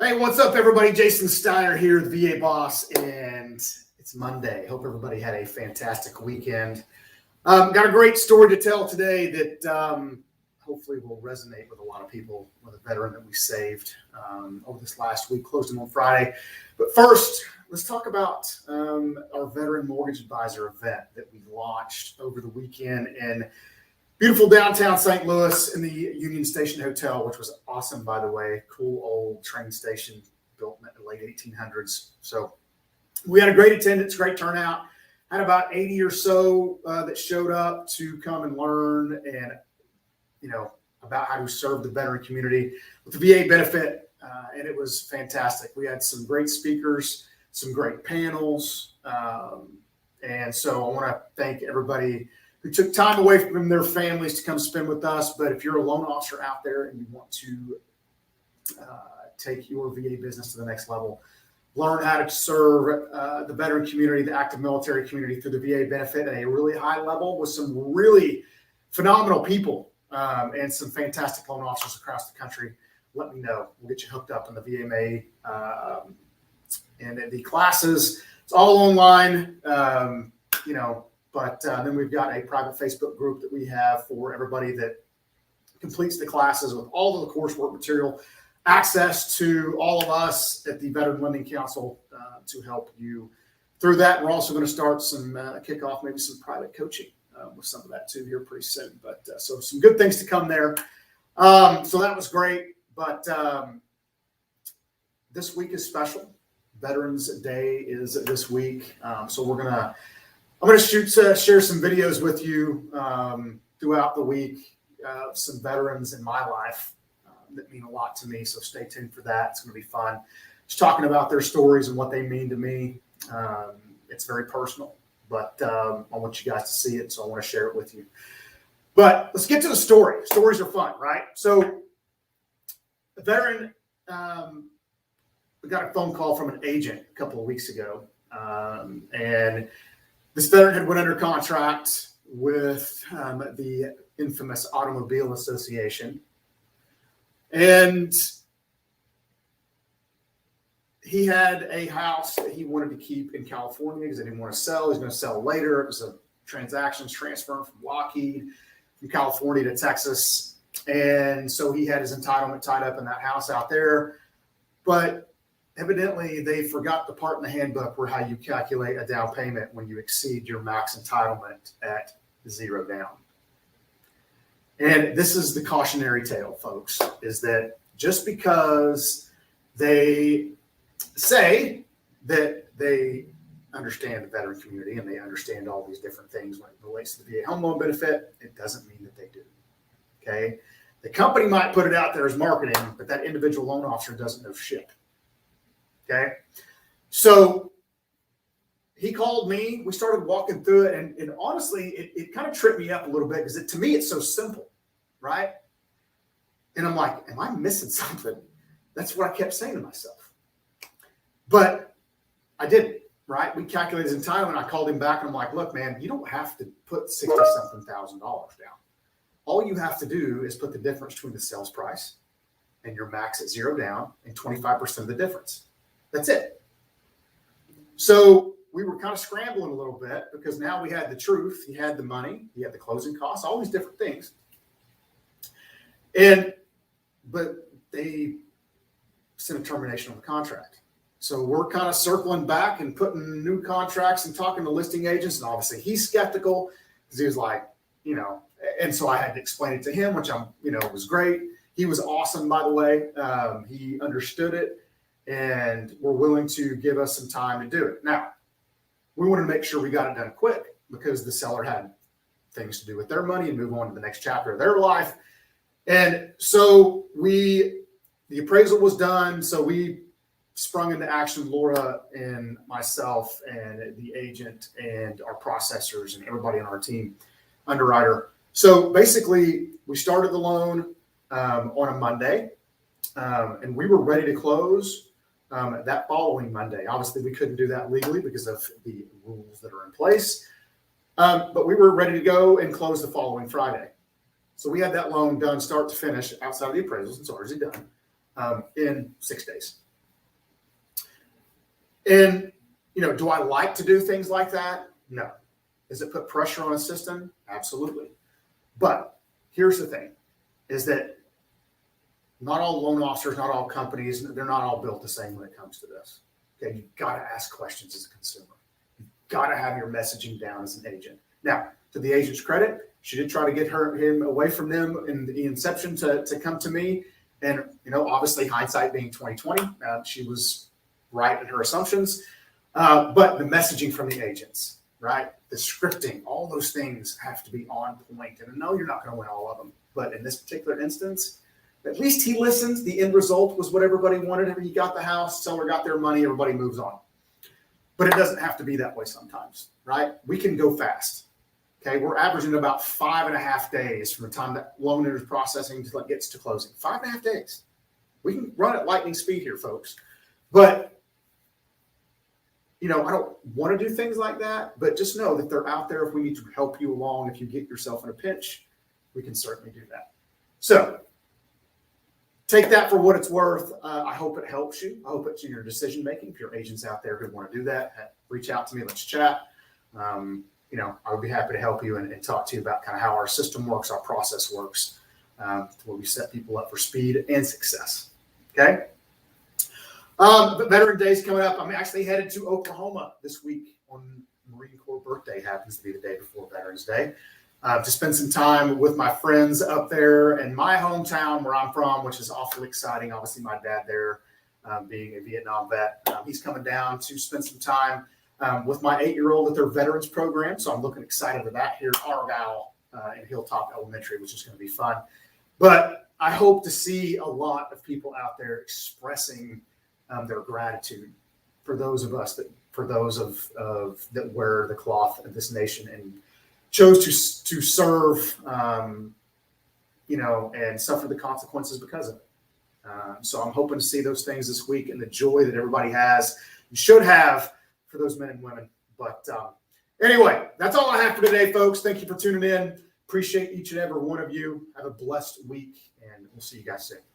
Hey, what's up, everybody? Jason Steiner here, the VA boss, and it's Monday. Hope everybody had a fantastic weekend. Got a great story to tell today that hopefully will resonate with a lot of people. With a veteran that we saved over this last week, closed him on Friday. But first, let's talk about our veteran mortgage advisor event that we launched over the weekend in beautiful downtown St. Louis in the Union Station Hotel, which was awesome, by the way. Cool old train station built in the late 1800s. So we had a great attendance, great turnout. Had about 80 or so that showed up to come and learn and, about how to serve the veteran community with the VA benefit. And it was fantastic. We had some great speakers, some great panels. And so I want to thank everybody who took time away from their families to come spend with us. But if you're a loan officer out there and you want to take your VA business to the next level, learn how to serve the veteran community, the active military community through the VA benefit at a really high level with some really phenomenal people and some fantastic loan officers across the country, let me know. We'll get you hooked up in the VMA and the classes. It's all online, But then we've got a private Facebook group that we have for everybody that completes the classes with all of the coursework material, access to all of us at the Veteran Lending Council to help you through that. And we're also going to start some kick off, maybe some private coaching with some of that too here pretty soon. But so some good things to come there. So that was great. But this week is special. Veterans Day is this week. So I'm going to share some videos with you throughout the week, some veterans in my life that mean a lot to me. So stay tuned for that. It's going to be fun. Just talking about their stories and what they mean to me. It's very personal, but I want you guys to see it, so I want to share it with you. But let's get to the story. Stories are fun, right? So a veteran, we got a phone call from an agent a couple of weeks ago, and this veteran had went under contract with the infamous Automobile Association, and he had a house that he wanted to keep in California because he didn't want to sell. He's going to sell later. It was a transactions transfer from Lockheed from California to Texas, and so he had his entitlement tied up in that house out there, but evidently, they forgot the part in the handbook where how you calculate a down payment when you exceed your max entitlement at zero down. And this is the cautionary tale, folks, is that just because they say that they understand the veteran community and they understand all these different things when it relates to the VA home loan benefit, it doesn't mean that they do. Okay? The company might put it out there as marketing, but that individual loan officer doesn't know shit. Okay, so he called me. We started walking through it, and honestly, it kind of tripped me up a little bit because to me, it's so simple, right? And I'm like, am I missing something? That's what I kept saying to myself. But I didn't, right? We calculated his entitlement. I called him back, and I'm like, look, man, you don't have to put $60-something thousand down. All you have to do is put the difference between the sales price and your max at zero down and 25% of the difference. That's it. So we were kind of scrambling a little bit because now we had the truth. He had the money. He had the closing costs, all these different things. But they sent a termination on the contract. So we're kind of circling back and putting new contracts and talking to listing agents. And obviously he's skeptical because he was like, and so I had to explain it to him, which was great. He was awesome, by the way. He understood it. And were willing to give us some time to do it. Now, we wanted to make sure we got it done quick because the seller had things to do with their money and move on to the next chapter of their life. And so the appraisal was done. So we sprung into action, Laura and myself and the agent and our processors and everybody on our team, underwriter. So basically, we started the loan on a Monday, and we were ready to close that following Monday. Obviously, we couldn't do that legally because of the rules that are in place, but we were ready to go and close the following Friday. So we had that loan done start to finish outside of the appraisals. It's already done in 6 days. And, do I like to do things like that? No. Does it put pressure on a system? Absolutely. But here's the thing, is that not all loan officers, not all companies, they're not all built the same when it comes to this. Okay, you've got to ask questions as a consumer. You've got to have your messaging down as an agent. Now, to the agent's credit, she did try to get him away from them in the inception to come to me. And, obviously hindsight being 2020, she was right in her assumptions. But the messaging from the agents, right? The scripting, all those things have to be on point. And I know you're not going to win all of them, but in this particular instance, at least he listened. The end result was what everybody wanted. He got the house, seller got their money, everybody moves on. But it doesn't have to be that way sometimes, right? We can go fast. Okay, we're averaging about 5.5 days from the time that loan is processing until it gets to closing. 5.5 days. We can run at lightning speed here, folks. But I don't want to do things like that, but just know that they're out there if we need to help you along. If you get yourself in a pinch, we can certainly do that. So take that for what it's worth. I hope it helps you. I hope it's in your decision making. If your agents out there who want to do that, reach out to me. Let's chat. I would be happy to help you and talk to you about kind of how our system works, our process works, where we set people up for speed and success. Okay. But Veteran Day is coming up. I'm actually headed to Oklahoma this week on Marine Corps birthday. Happens to be the day before Veterans Day. To spend some time with my friends up there in my hometown where I'm from, which is awfully exciting. Obviously, my dad there, being a Vietnam vet, he's coming down to spend some time with my 8-year-old at their veterans program. So I'm looking excited for that here at Argyle in Hilltop Elementary, which is going to be fun. But I hope to see a lot of people out there expressing their gratitude for those of us that wear the cloth of this nation and chose to serve, and suffer the consequences because of it. So I'm hoping to see those things this week and the joy that everybody has and should have for those men and women. But anyway, that's all I have for today, folks. Thank you for tuning in. Appreciate each and every one of you. Have a blessed week, and we'll see you guys soon.